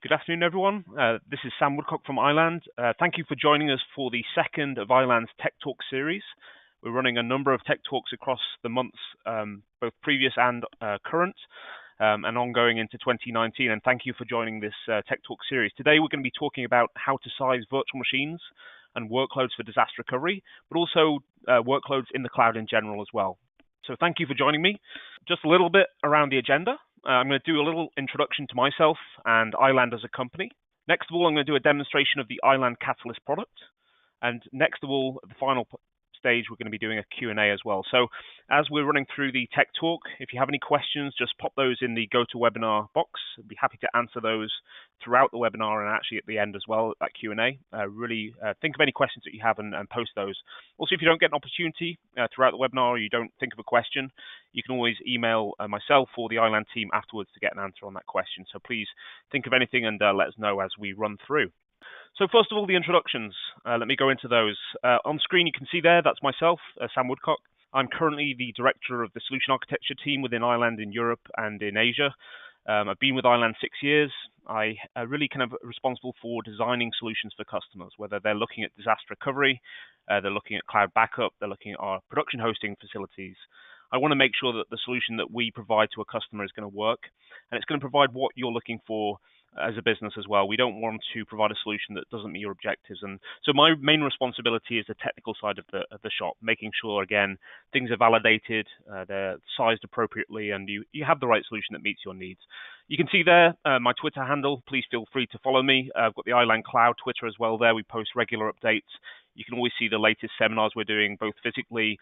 Good afternoon, everyone. This is Sam Woodcock from iland. Thank you for joining us for the second of iland's Tech Talk series. We're running a number of Tech Talks across the months, both previous and current, and ongoing into 2019. And thank you for joining this Tech Talk series. Today, we're going to be talking about how to size virtual machines and workloads for disaster recovery, but also workloads in the cloud in general as well. So thank you for joining me. Just a little bit around the agenda. I'm going to do a little introduction to myself and iland as a company. Next of all, I'm going to do a demonstration of the iland Catalyst product. And next of all, the final stage, we're going to be doing a Q&A as well. So as we're running through the Tech Talk, if you have any questions, just pop those in the GoToWebinar box. I'd be happy to answer those throughout the webinar and actually at the end as well, that Q&A. Really think of any questions that you have and post those. Also, if you don't get an opportunity throughout the webinar or you don't think of a question, you can always email myself or the iland team afterwards to get an answer on that question. So please think of anything and let us know as we run through. So first of all, the introductions. Let me go into those. On screen, you can see there, that's myself, Sam Woodcock. I'm currently the director of the solution architecture team within iland in Europe and in Asia. I've been with iland 6 years. I really kind of responsible for designing solutions for customers, whether they're looking at disaster recovery, they're looking at cloud backup, they're looking at our production hosting facilities. I want to make sure that the solution that we provide to a customer is going to work, and it's going to provide what you're looking for as a business as well. We don't want to provide a solution that doesn't meet your objectives. And so my main responsibility is the technical side of the shop, making sure, again, things are validated, they're sized appropriately, and you have the right solution that meets your needs. You can see there my Twitter handle. Please feel free to follow me. I've got the iland Cloud Twitter as well there. We post regular updates. You can always see the latest seminars we're doing, both physically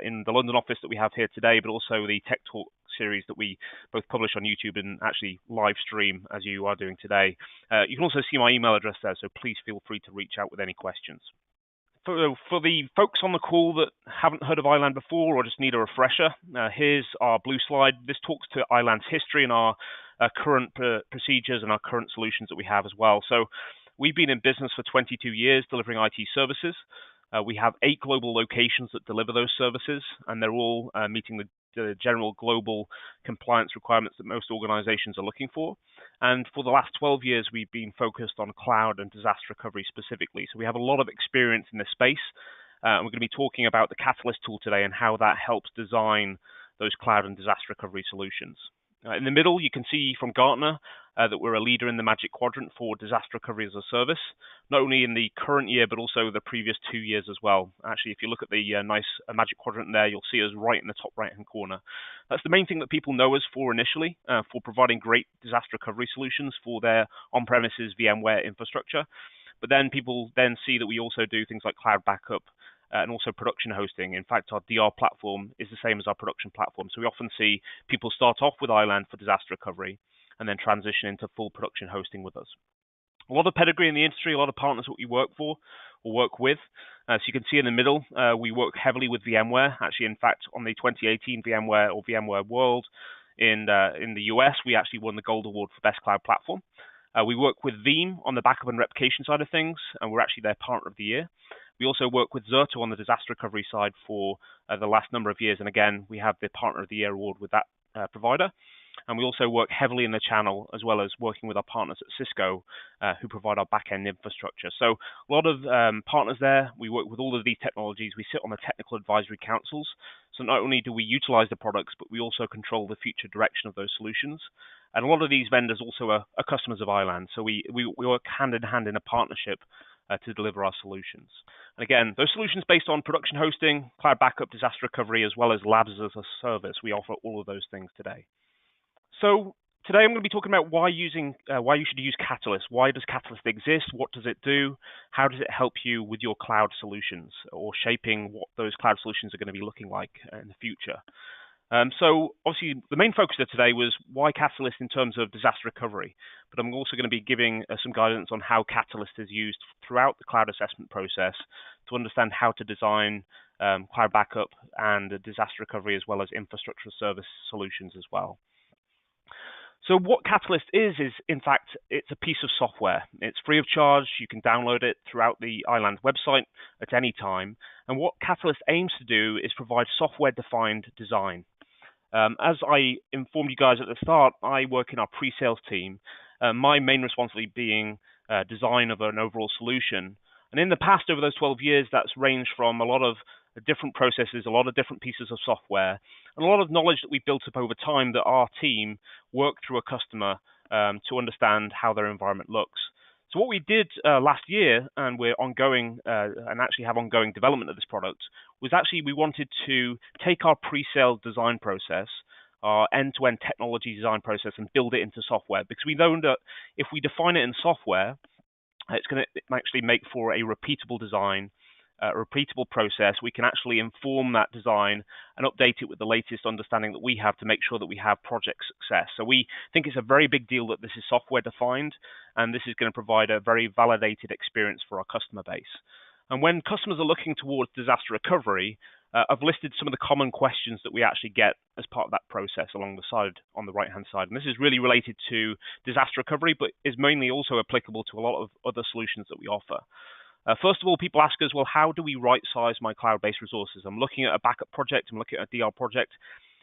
in the London office that we have here today, but also the Tech Talk series that we both publish on YouTube and actually live stream as you are doing today. You can also see my email address there, so please feel free to reach out with any questions. For the folks on the call that haven't heard of iland before or just need a refresher, here's our blue slide. This talks to iland's history and our current procedures and our current solutions that we have as well. So we've been in business for 22 years delivering IT services. We have 8 global locations that deliver those services, and they're all meeting the general global compliance requirements that most organizations are looking for. And for the last 12 years, we've been focused on cloud and disaster recovery specifically. So we have a lot of experience in this space. And we're going to be talking about the Catalyst tool today and how that helps design those cloud and disaster recovery solutions. In the middle, you can see from Gartner that we're a leader in the Magic Quadrant for disaster recovery as a service, not only in the current year, but also the previous 2 years as well. Actually, if you look at the nice Magic Quadrant there, you'll see us right in the top right-hand corner. That's the main thing that people know us for initially, for providing great disaster recovery solutions for their on-premises VMware infrastructure. But then people then see that we also do things like cloud backup, and also production hosting. In fact, our DR platform is the same as our production platform. So we often see people start off with iland for disaster recovery and then transition into full production hosting with us. A lot of pedigree in the industry, a lot of partners that we work for or work with. So you can see in the middle, we work heavily with VMware. Actually, in fact, on the 2018 VMware or VMware World in the US, we actually won the Gold Award for Best Cloud Platform. We work with Veeam on the backup and replication side of things, and we're actually their Partner of the Year. We also work with Zerto on the disaster recovery side for the last number of years. And again, we have the Partner of the Year award with that provider. And we also work heavily in the channel, as well as working with our partners at Cisco, who provide our back-end infrastructure. So a lot of partners there. We work with all of these technologies. We sit on the technical advisory councils. So not only do we utilize the products, but we also control the future direction of those solutions. And a lot of these vendors also are customers of iland. So we work hand in hand in a partnership to deliver our solutions. And again, those solutions based on production hosting, cloud backup, disaster recovery, as well as labs as a service. We offer all of those things today. So today I'm going to be talking about why you should use Catalyst. Why does Catalyst exist? What does it do? How does it help you with your cloud solutions or shaping what those cloud solutions are going to be looking like in the future? So obviously the main focus of today was why Catalyst in terms of disaster recovery, but I'm also going to be giving some guidance on how Catalyst is used throughout the cloud assessment process to understand how to design cloud backup and disaster recovery, as well as infrastructure service solutions as well. So what Catalyst is in fact, it's a piece of software. It's free of charge. You can download it throughout the iland website at any time. And what Catalyst aims to do is provide software-defined design. As I informed you guys at the start, I work in our pre-sales team, my main responsibility being design of an overall solution. And in the past, over those 12 years, that's ranged from a lot of different processes, a lot of different pieces of software, and a lot of knowledge that we built up over time that our team worked through a customer to understand how their environment looks. So what we did last year, and we're ongoing, and actually have ongoing development of this product, was actually we wanted to take our pre-sale design process, our end-to-end technology design process, and build it into software. Because we know that if we define it in software, it's going to actually make for a repeatable design, a repeatable process. We can actually inform that design and update it with the latest understanding that we have to make sure that we have project success. So we think it's a very big deal that this is software defined, and this is going to provide a very validated experience for our customer base. And when customers are looking towards disaster recovery, I've listed some of the common questions that we actually get as part of that process along the side on the right-hand side. And this is really related to disaster recovery, but is mainly also applicable to a lot of other solutions that we offer. First of all, people ask us, well, how do we right-size my cloud-based resources? I'm looking at a backup project, I'm looking at a DR project.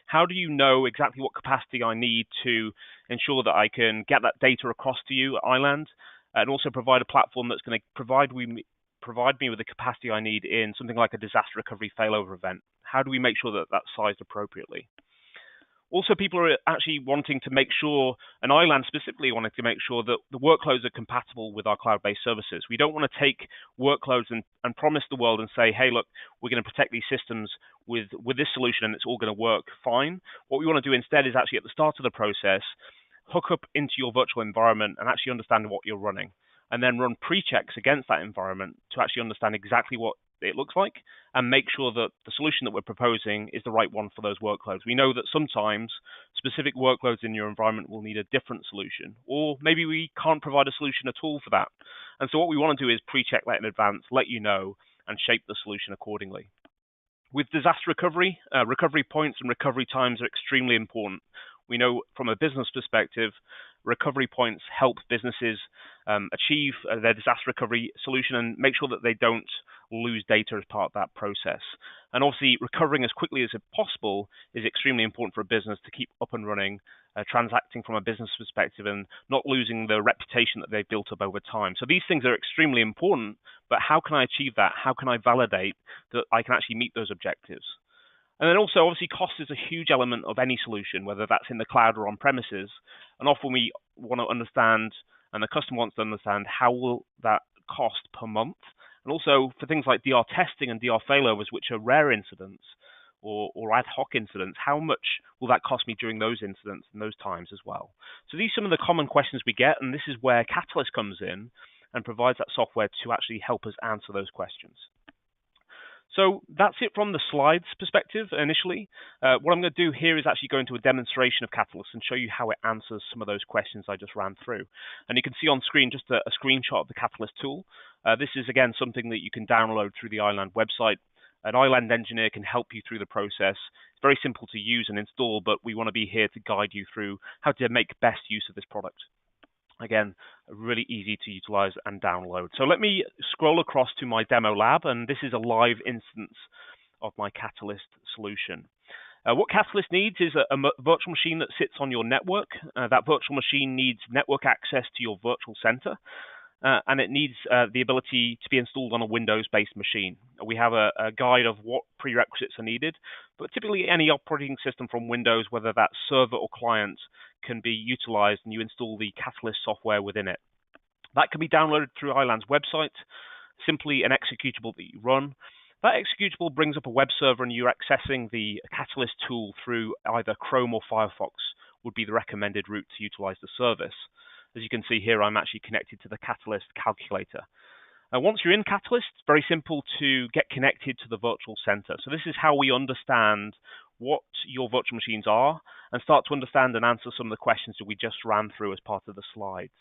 How do you know exactly what capacity I need to ensure that I can get that data across to you at iland, and also provide a platform that's going to provide me with the capacity I need in something like a disaster recovery failover event? How do we make sure that that's sized appropriately? Also, people are actually wanting to make sure, and iland specifically wanting to make sure that the workloads are compatible with our cloud-based services. We don't want to take workloads and promise the world and say, hey, look, we're going to protect these systems with this solution and it's all going to work fine. What we want to do instead is actually at the start of the process, hook up into your virtual environment and actually understand what you're running, and then run pre-checks against that environment to actually understand exactly what it looks like and make sure that the solution that we're proposing is the right one for those workloads. We know that sometimes specific workloads in your environment will need a different solution, or maybe we can't provide a solution at all for that. And so what we want to do is pre-check that in advance, let you know, and shape the solution accordingly. With disaster recovery, recovery points and recovery times are extremely important. We know from a business perspective, recovery points help businesses achieve their disaster recovery solution and make sure that they don't lose data as part of that process. And obviously, recovering as quickly as possible is extremely important for a business to keep up and running, transacting from a business perspective, and not losing the reputation that they've built up over time. So these things are extremely important, but how can I achieve that? How can I validate that I can actually meet those objectives? And then also, obviously, cost is a huge element of any solution, whether that's in the cloud or on premises. And often we want to understand, and the customer wants to understand, how will that cost per month? And also for things like DR testing and DR failovers, which are rare incidents or ad hoc incidents, how much will that cost me during those incidents and those times as well? So these are some of the common questions we get, and this is where Catalyst comes in and provides that software to actually help us answer those questions. So that's it from the slides perspective initially. What I'm going to do here is actually go into a demonstration of Catalyst and show you how it answers some of those questions I just ran through. And you can see on screen just a screenshot of the Catalyst tool. This is, again, something that you can download through the iland website. An iland engineer can help you through the process. It's very simple to use and install, but we want to be here to guide you through how to make best use of this product. Again, really easy to utilize and download. So let me scroll across to my demo lab, and this is a live instance of my Catalyst solution. What Catalyst needs is a virtual machine that sits on your network. That virtual machine needs network access to your virtual center, and it needs the ability to be installed on a Windows-based machine. We have a guide of what prerequisites are needed, but typically any operating system from Windows, whether that's server or client, can be utilized, and you install the Catalyst software within it. That can be downloaded through iland's website, simply an executable that you run. That executable brings up a web server, and you're accessing the Catalyst tool through either Chrome or Firefox would be the recommended route to utilize the service. As you can see here, I'm actually connected to the Catalyst calculator. Once you're in Catalyst, it's very simple to get connected to the virtual center. So this is how we understand what your virtual machines are and start to understand and answer some of the questions that we just ran through as part of the slides.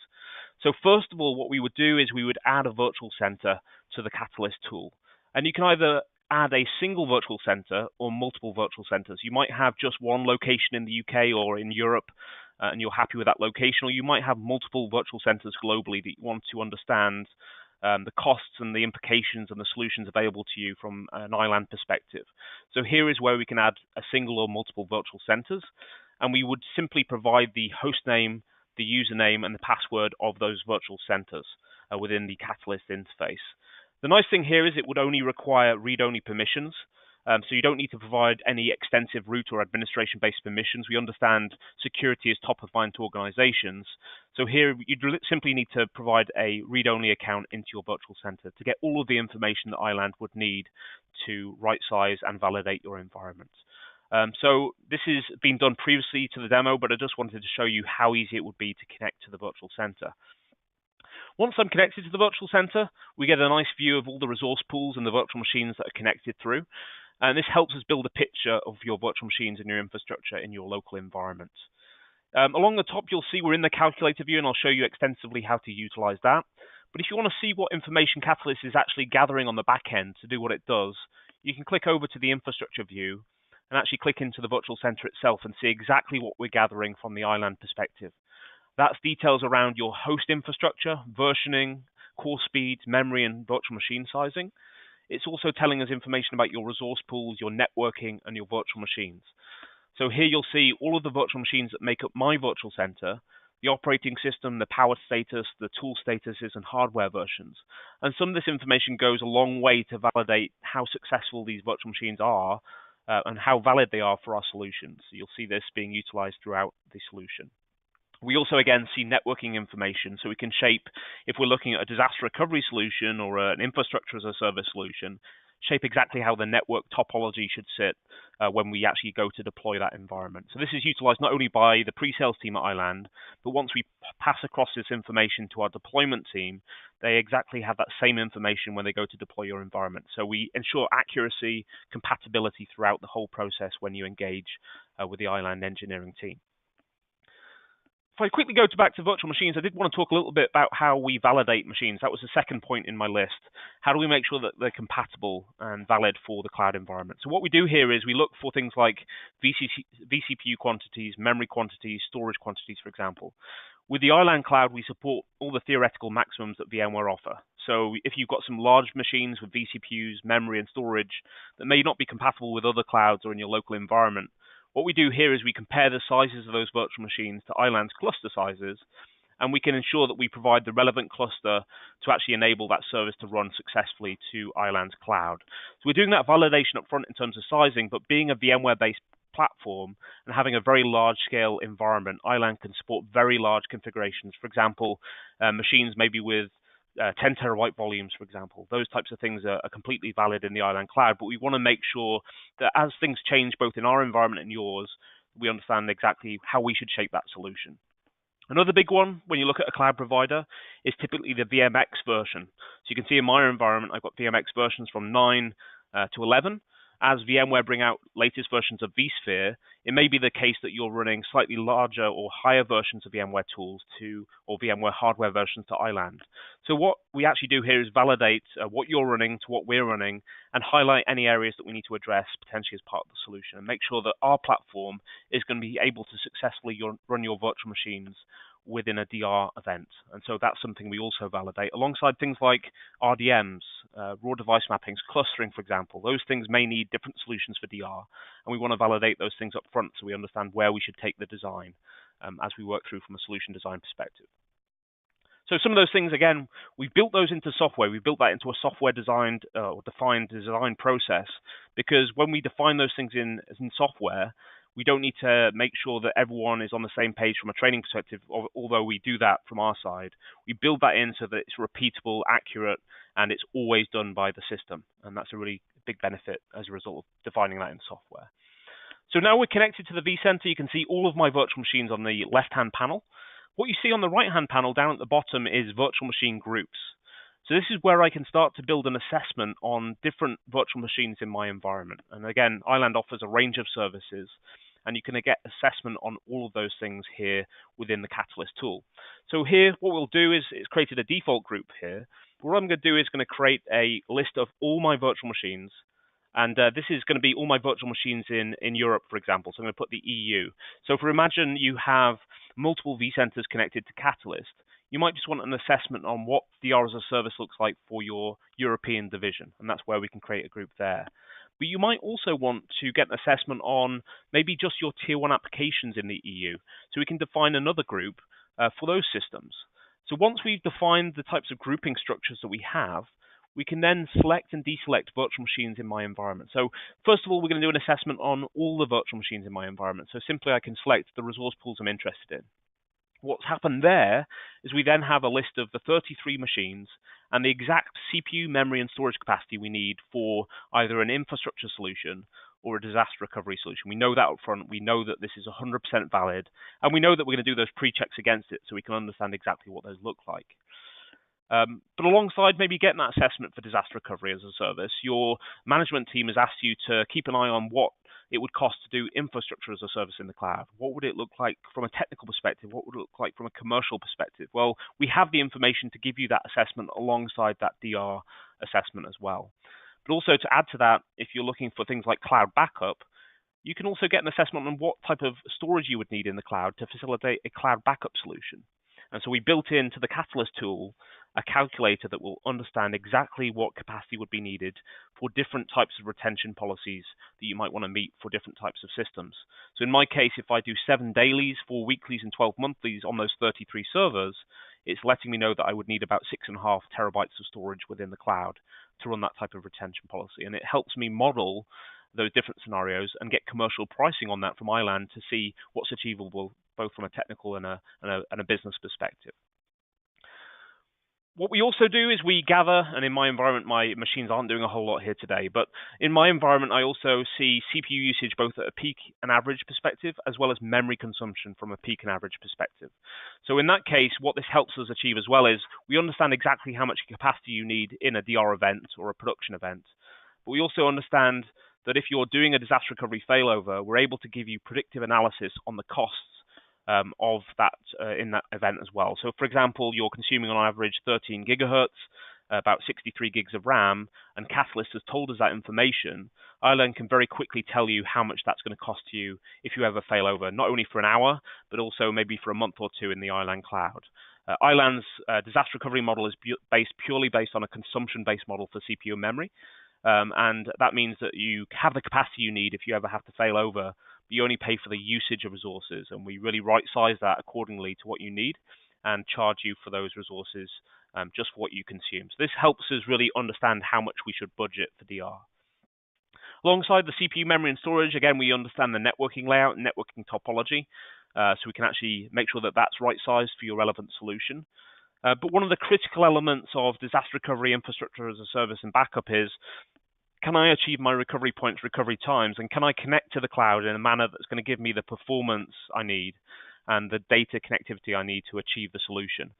So first of all, what we would do is we would add a virtual center to the Catalyst tool. And you can either add a single virtual center or multiple virtual centers. You might have just one location in the UK or in Europe, and you're happy with that location, or you might have multiple virtual centers globally that you want to understand the costs and the implications and the solutions available to you from an iland perspective. So here is where we can add a single or multiple virtual centers, and we would simply provide the host name, the username and the password of those virtual centers within the Catalyst interface. The nice thing here is it would only require read-only permissions, so you don't need to provide any extensive root or administration-based permissions. We understand security is top of mind to organizations. So here you simply need to provide a read-only account into your virtual center to get all of the information that iland would need to right-size and validate your environment. So this has been done previously to the demo, but I just wanted to show you how easy it would be to connect to the virtual center. Once I'm connected to the virtual center, we get a nice view of all the resource pools and the virtual machines that are connected through. And this helps us build a picture of your virtual machines and your infrastructure in your local environment. Along the top, you'll see we're in the calculator view, and I'll show you extensively how to utilize that. But if you want to see what information Catalyst is actually gathering on the back end to do what it does, you can click over to the infrastructure view and actually click into the virtual center itself and see exactly what we're gathering from the iland perspective. That's details around your host infrastructure, versioning, core speeds, memory, and virtual machine sizing. It's also telling us information about your resource pools, your networking, and your virtual machines. So here you'll see all of the virtual machines that make up my virtual center, the operating system, the power status, the tool statuses, and hardware versions. And some of this information goes a long way to validate how successful these virtual machines are and how valid they are for our solutions. So you'll see this being utilized throughout the solution. We also, again, see networking information, so we can shape, if we're looking at a disaster recovery solution or an infrastructure as a service solution, shape exactly how the network topology should sit when we actually go to deploy that environment. So this is utilized not only by the pre-sales team at iland, but once we pass across this information to our deployment team, they exactly have that same information when they go to deploy your environment. So we ensure accuracy, compatibility throughout the whole process when you engage with the iland engineering team. If I quickly go back to virtual machines, I did want to talk a little bit about how we validate machines. That was the second point in my list. How do we make sure that they're compatible and valid for the cloud environment? So what we do here is we look for things like vCPU quantities, memory quantities, storage quantities, for example. With the iland cloud, we support all the theoretical maximums that VMware offer. So if you've got some large machines with vCPUs, memory, and storage that may not be compatible with other clouds or in your local environment, what we do here is we compare the sizes of those virtual machines to iland's cluster sizes, and we can ensure that we provide the relevant cluster to actually enable that service to run successfully to iland's cloud. So we're doing that validation up front in terms of sizing, but being a VMware-based platform and having a very large-scale environment, iland can support very large configurations. For example, machines maybe with 10 terabyte volumes, for example. Those types of things are completely valid in the iland cloud, but we want to make sure that as things change both in our environment and yours, we understand exactly how we should shape that solution. Another big one, when you look at a cloud provider, is typically the VMX version. So you can see in my environment, I've got VMX versions from 9 to 11. As VMware bring out latest versions of vSphere, it may be the case that you're running slightly larger or higher versions of VMware tools or VMware hardware versions to iland. So what we actually do here is validate what you're running to what we're running and highlight any areas that we need to address potentially as part of the solution and make sure that our platform is going to be able to successfully run your virtual machines within a DR event. And so that's something we also validate alongside things like RDMs, raw device mappings, clustering, for example. Those things may need different solutions for DR, and we want to validate those things up front so we understand where we should take the design as we work through from a solution design perspective. So some of those things, again, we've built those into software. We built that into a software designed or defined design process, because when we define those things in software, we don't need to make sure that everyone is on the same page from a training perspective, although we do that from our side. We build that in so that it's repeatable, accurate, and it's always done by the system. And that's a really big benefit as a result of defining that in software. So now we're connected to the vCenter. You can see all of my virtual machines on the left-hand panel. What you see on the right-hand panel down at the bottom is virtual machine groups. So this is where I can start to build an assessment on different virtual machines in my environment. And again, iland offers a range of services, and you can get assessment on all of those things here within the Catalyst tool. So here, what we'll do is it's created a default group here. What I'm going to do is going to create a list of all my virtual machines. And this is going to be all my virtual machines in Europe, for example. So I'm going to put the EU. So for imagine you have multiple vCenters connected to Catalyst, you might just want an assessment on what DR as a service looks like for your European division. And that's where we can create a group there. But you might also want to get an assessment on maybe just your tier 1 applications in the EU. So we can define another group for those systems. So once we've defined the types of grouping structures that we have, we can then select and deselect virtual machines in my environment. So first of all, we're going to do an assessment on all the virtual machines in my environment. So simply I can select the resource pools I'm interested in. What's happened there is we then have a list of the 33 machines and the exact CPU, memory, and storage capacity we need for either an infrastructure solution or a disaster recovery solution. We know that up front. We know that this is 100% valid, and we know that we're going to do those pre-checks against it so we can understand exactly what those look like. But alongside maybe getting that assessment for disaster recovery as a service, your management team has asked you to keep an eye on what it would cost to do infrastructure as a service in the cloud. What would it look like from a technical perspective? What would it look like from a commercial perspective? Well, we have the information to give you that assessment alongside that DR assessment as well. But also to add to that, if you're looking for things like cloud backup, you can also get an assessment on what type of storage you would need in the cloud to facilitate a cloud backup solution. And so we built into the Catalyst tool a calculator that will understand exactly what capacity would be needed for different types of retention policies that you might want to meet for different types of systems. So in my case, if I do 7 dailies, 4 weeklies, and 12 monthlies on those 33 servers, it's letting me know that I would need about 6.5 terabytes of storage within the cloud to run that type of retention policy. And it helps me model those different scenarios and get commercial pricing on that from iland to see what's achievable both from a technical and a business perspective. What we also do is we gather, and in my environment, my machines aren't doing a whole lot here today, but in my environment, I also see CPU usage both at a peak and average perspective, as well as memory consumption from a peak and average perspective. So in that case, what this helps us achieve as well is we understand exactly how much capacity you need in a DR event or a production event. But we also understand that if you're doing a disaster recovery failover, we're able to give you predictive analysis on the costs of that in that event as well. So, for example, you're consuming on average 13 gigahertz, about 63 gigs of RAM, and Catalyst has told us that information. iland can very quickly tell you how much that's going to cost you if you ever fail over, not only for an hour, but also maybe for a month or two in the iland cloud. iland's disaster recovery model is purely based on a consumption-based model for CPU and memory. And that means that you have the capacity you need if you ever have to fail over. You only pay for the usage of resources, and we really right-size that accordingly to what you need and charge you for those resources just for what you consume. So this helps us really understand how much we should budget for DR. Alongside the CPU, memory, and storage, again, we understand the networking layout and networking topology, so we can actually make sure that that's right-sized for your relevant solution. But one of the critical elements of disaster recovery infrastructure as a service and backup is, can I achieve my recovery points, recovery times, and can I connect to the cloud in a manner that's going to give me the performance I need and the data connectivity I need to achieve the solution?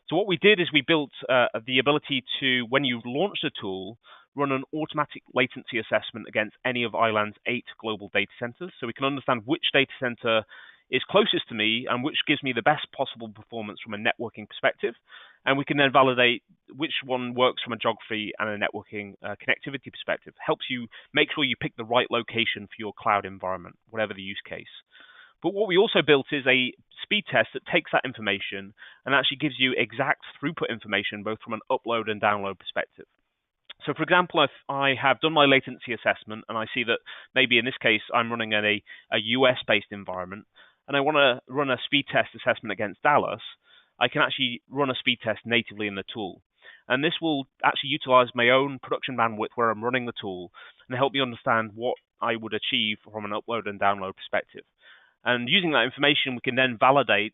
So what we did is we built the ability to, when you launch the tool, run an automatic latency assessment against any of iland's 8 global data centers, so we can understand which data center is closest to me and which gives me the best possible performance from a networking perspective. And we can then validate which one works from a geography and a networking connectivity perspective. Helps you make sure you pick the right location for your cloud environment, whatever the use case. But what we also built is a speed test that takes that information and actually gives you exact throughput information, both from an upload and download perspective. So, for example, if I have done my latency assessment and I see that maybe in this case I'm running in a US-based environment and I want to run a speed test assessment against Dallas, I can actually run a speed test natively in the tool. And this will actually utilize my own production bandwidth where I'm running the tool and help me understand what I would achieve from an upload and download perspective. And using that information, we can then validate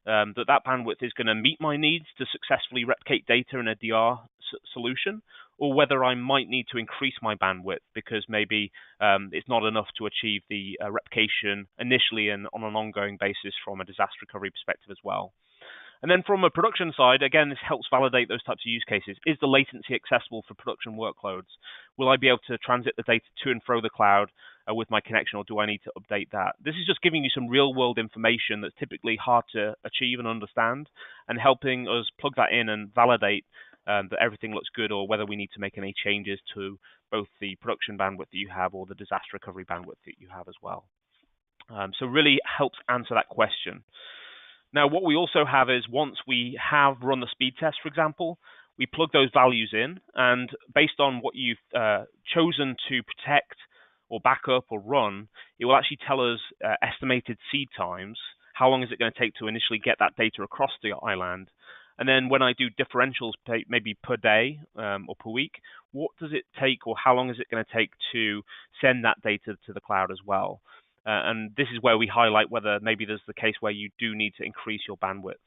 that bandwidth is going to meet my needs to successfully replicate data in a DR solution, or whether I might need to increase my bandwidth because maybe it's not enough to achieve the replication initially and on an ongoing basis from a disaster recovery perspective as well. And then from a production side, again, this helps validate those types of use cases. Is the latency accessible for production workloads? Will I be able to transit the data to and fro the cloud with my connection, or do I need to update that? This is just giving you some real-world information that's typically hard to achieve and understand, and helping us plug that in and validate that everything looks good, or whether we need to make any changes to both the production bandwidth that you have or the disaster recovery bandwidth that you have as well. So really helps answer that question. Now, what we also have is once we have run the speed test, for example, we plug those values in, and based on what you've chosen to protect or back up or run, it will actually tell us estimated seed times, how long is it going to take to initially get that data across to your iland? And then when I do differentials, maybe per day or per week, what does it take, or how long is it going to take to send that data to the cloud as well? And this is where we highlight whether maybe there's the case where you do need to increase your bandwidth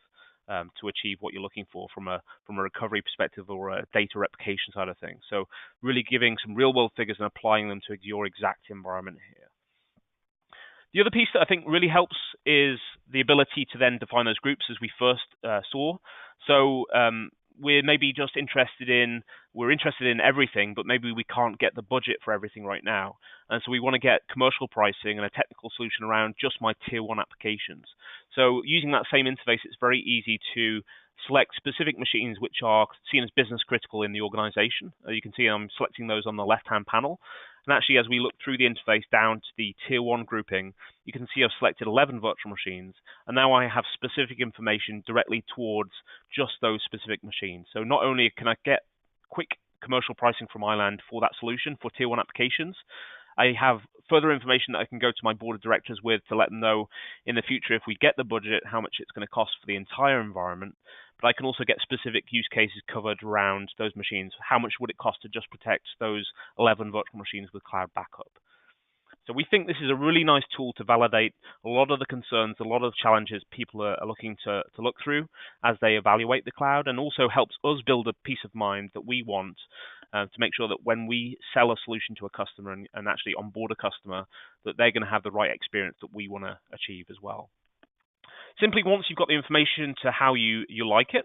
to achieve what you're looking for from a recovery perspective or a data replication side of things. So really giving some real world figures and applying them to your exact environment here. The other piece that I think really helps is the ability to then define those groups as we first saw. So we're maybe just interested in everything, but maybe we can't get the budget for everything right now. And so we want to get commercial pricing and a technical solution around just my tier one applications. So using that same interface, it's very easy to select specific machines which are seen as business critical in the organization. You can see I'm selecting those on the left-hand panel. And actually, as we look through the interface down to the tier one grouping, you can see I've selected 11 virtual machines. And now I have specific information directly towards just those specific machines. So not only can I get quick commercial pricing from iland for that solution for tier one applications, I have further information that I can go to my board of directors with to let them know in the future, if we get the budget, how much it's going to cost for the entire environment. But I can also get specific use cases covered around those machines. How much would it cost to just protect those 11 virtual machines with cloud backup? So we think this is a really nice tool to validate a lot of the concerns, a lot of challenges people are looking to look through as they evaluate the cloud, and also helps us build a peace of mind that we want to make sure that when we sell a solution to a customer and actually onboard a customer, that they're going to have the right experience that we want to achieve as well. Simply, once you've got the information to how you like it,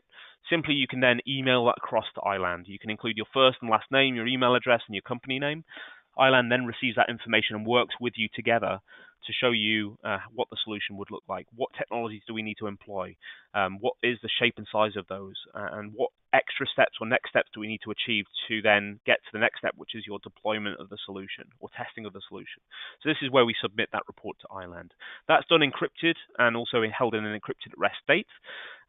simply you can then email that across to iland. You can include your first and last name, your email address, and your company name. iland then receives that information and works with you together to show you what the solution would look like. What technologies do we need to employ? What is the shape and size of those? And what extra steps or next steps do we need to achieve to then get to the next step, which is your deployment of the solution or testing of the solution. So this is where we submit that report to iland. That's done encrypted and also held in an encrypted REST state.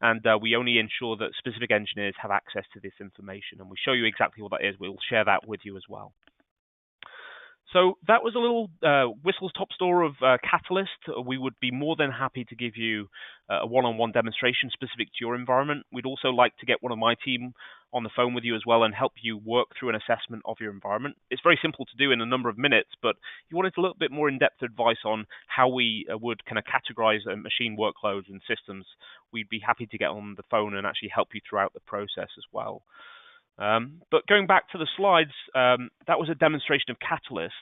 And we only ensure that specific engineers have access to this information. And we show you exactly what that is. We'll share that with you as well. So that was a little whistle-stop tour of Catalyst. We would be more than happy to give you a one-on-one demonstration specific to your environment. We'd also like to get one of my team on the phone with you as well and help you work through an assessment of your environment. It's very simple to do in a number of minutes, but if you wanted a little bit more in-depth advice on how we would kind of categorize machine workloads and systems, we'd be happy to get on the phone and actually help you throughout the process as well. But going back to the slides, that was a demonstration of Catalyst.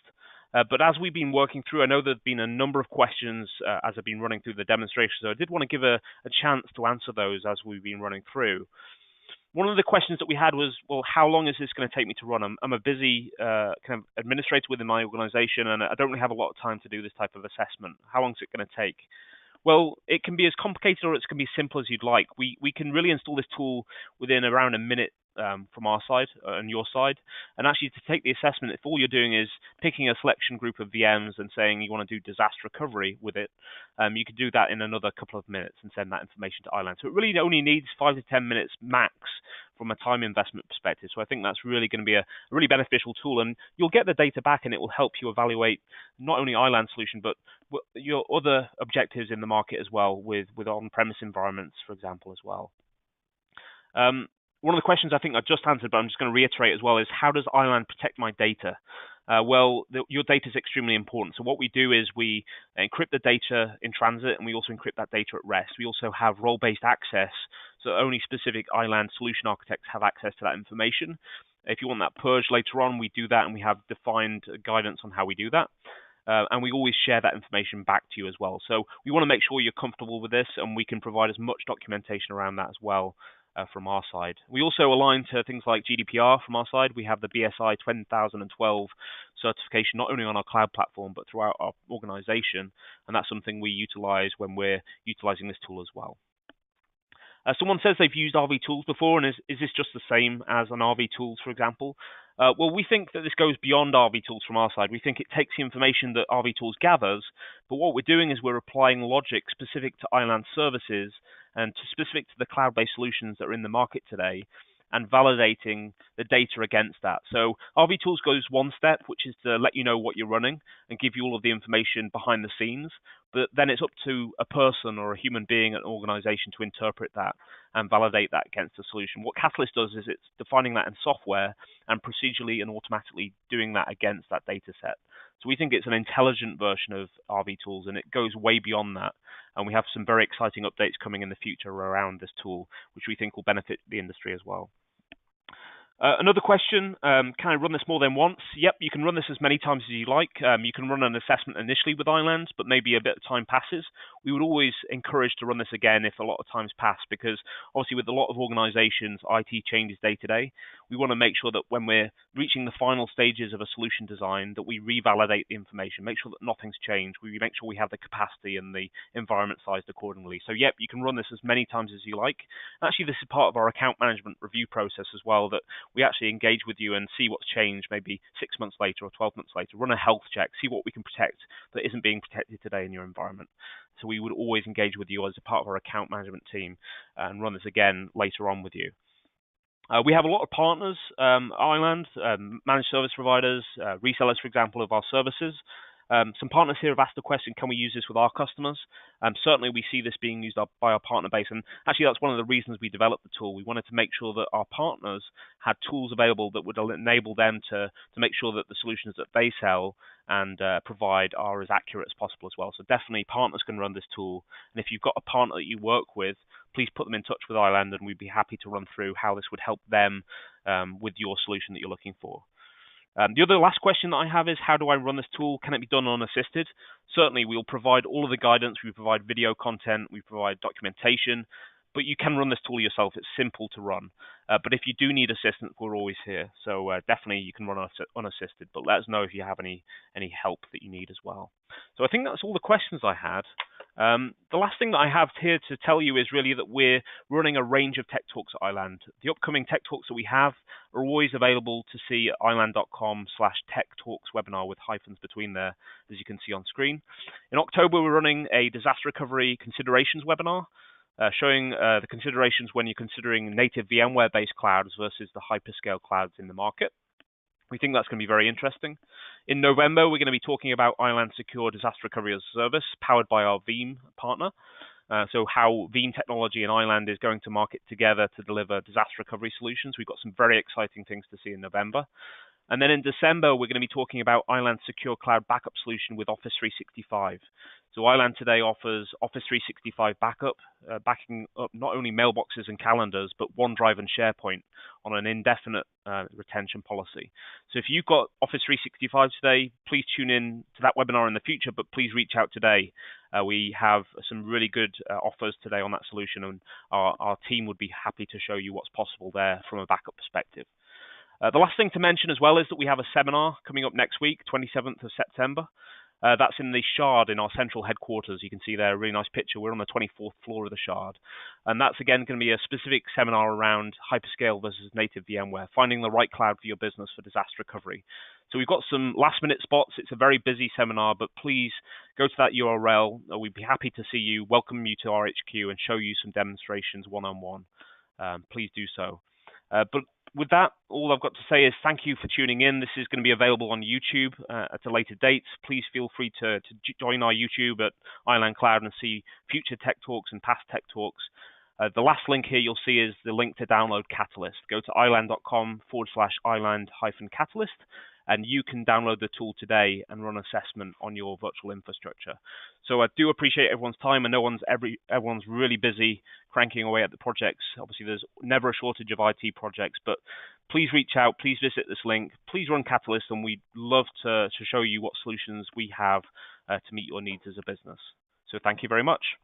But as we've been working through, I know there's been a number of questions as I've been running through the demonstration, so I did want to give a chance to answer those as we've been running through. One of the questions that we had was, well, how long is this going to take me to run? I'm a busy kind of administrator within my organization, and I don't really have a lot of time to do this type of assessment. How long is it going to take? Well, it can be as complicated or it can be as simple as you'd like. We can really install this tool within around a minute from our side and your side. And actually, to take the assessment, if all you're doing is picking a selection group of VMs and saying you want to do disaster recovery with it, you could do that in another couple of minutes and send that information to iland. So it really only needs 5 to 10 minutes max from a time investment perspective. So I think that's really going to be a really beneficial tool, and you'll get the data back, and it will help you evaluate not only iland solution, but your other objectives in the market as well, with on-premise environments, for example, as well. One of the questions I think I just answered, but I'm just going to reiterate as well, is how does iland protect my data? Your data is extremely important. So what we do is we encrypt the data in transit, and we also encrypt that data at rest. We also have role-based access, so only specific iland solution architects have access to that information. If you want that purged later on, we do that, and we have defined guidance on how we do that. And we always share that information back to you as well. So we want to make sure you're comfortable with this, and we can provide as much documentation around that as well from our side. We also align to things like GDPR from our side. We have the BSI 20012 certification, not only on our cloud platform, but throughout our organization. And that's something we utilize when we're utilizing this tool as well. Someone says they've used RV Tools before, and is this just the same as an RV Tools, for example? Well, we think that this goes beyond RV Tools from our side. We think it takes the information that RV Tools gathers, but what we're doing is we're applying logic specific to iland services and specific to the cloud-based solutions that are in the market today, and validating the data against that. So RV Tools goes one step, which is to let you know what you're running and give you all of the information behind the scenes. But then it's up to a person or a human being, an organization, to interpret that and validate that against a solution. What Catalyst does is it's defining that in software and procedurally and automatically doing that against that data set. So we think it's an intelligent version of RV tools, and it goes way beyond that. And we have some very exciting updates coming in the future around this tool, which we think will benefit the industry as well. Another question, can I run this more than once? Yep, you can run this as many times as you like. You can run an assessment initially with iland, but maybe a bit of time passes. We would always encourage to run this again if a lot of time's passed, because obviously with a lot of organizations, IT changes day to day. We want to make sure that when we're reaching the final stages of a solution design, that we revalidate the information, make sure that nothing's changed. We make sure we have the capacity and the environment sized accordingly. So yep, you can run this as many times as you like. Actually, this is part of our account management review process as well, that we actually engage with you and see what's changed maybe 6 months later or 12 months later, run a health check, see what we can protect that isn't being protected today in your environment. So we would always engage with you as a part of our account management team and run this again later on with you. We have a lot of partners, iland, managed service providers, resellers, for example, of our services. Some partners here have asked the question, can we use this with our customers? Certainly we see this being used by our partner base, and actually that's one of the reasons we developed the tool. We wanted to make sure that our partners had tools available that would enable them to make sure that the solutions that they sell and provide are as accurate as possible as well. So definitely partners can run this tool, and if you've got a partner that you work with, please put them in touch with iland, and we'd be happy to run through how this would help them with your solution that you're looking for. The other last question that I have is, how do I run this tool? Can it be done unassisted? Certainly, we'll provide all of the guidance. We provide video content. We provide documentation. But you can run this tool yourself. It's simple to run. But if you do need assistance, we're always here. So definitely you can run unassisted. But let us know if you have any help that you need as well. So I think that's all the questions I had. The last thing that I have here to tell you is really that we're running a range of Tech Talks at iland. The upcoming Tech Talks that we have are always available to see at iland.com/techtalks webinar with hyphens between there, as you can see on screen. In October, we're running a disaster recovery considerations webinar, showing the considerations when you're considering native VMware-based clouds versus the hyperscale clouds in the market. We think that's going to be very interesting. In November, we're going to be talking about iland Secure Disaster Recovery as a Service, powered by our Veeam partner. So how Veeam technology and iland is going to market together to deliver disaster recovery solutions. We've got some very exciting things to see in November. And then in December, we're going to be talking about iland Secure Cloud Backup Solution with Office 365. So iland today offers Office 365 backup, backing up not only mailboxes and calendars, but OneDrive and SharePoint on an indefinite retention policy. So if you've got Office 365 today, please tune in to that webinar in the future, but please reach out today. We have some really good offers today on that solution, and our team would be happy to show you what's possible there from a backup perspective. The last thing to mention as well is that we have a seminar coming up next week, 27th of September. That's in the Shard in our central headquarters. You can see there a really nice picture. We're on the 24th floor of the Shard. And that's, again, going to be a specific seminar around hyperscale versus native VMware, finding the right cloud for your business for disaster recovery. So we've got some last-minute spots. It's a very busy seminar, but please go to that URL. We'd be happy to see you, welcome you to our HQ, and show you some demonstrations one-on-one. Please do so. But with that, all I've got to say is thank you for tuning in. This is going to be available on YouTube at a later date. Please feel free to join our YouTube at iland Cloud and see future Tech Talks and past Tech Talks. The last link here you'll see is the link to download Catalyst. Go to iland.com/iland-catalyst, and you can download the tool today and run assessment on your virtual infrastructure. So I do appreciate everyone's time. I know everyone's really busy cranking away at the projects. Obviously, there's never a shortage of IT projects, but please reach out. Please visit this link. Please run Catalyst, and we'd love to show you what solutions we have to meet your needs as a business. So thank you very much.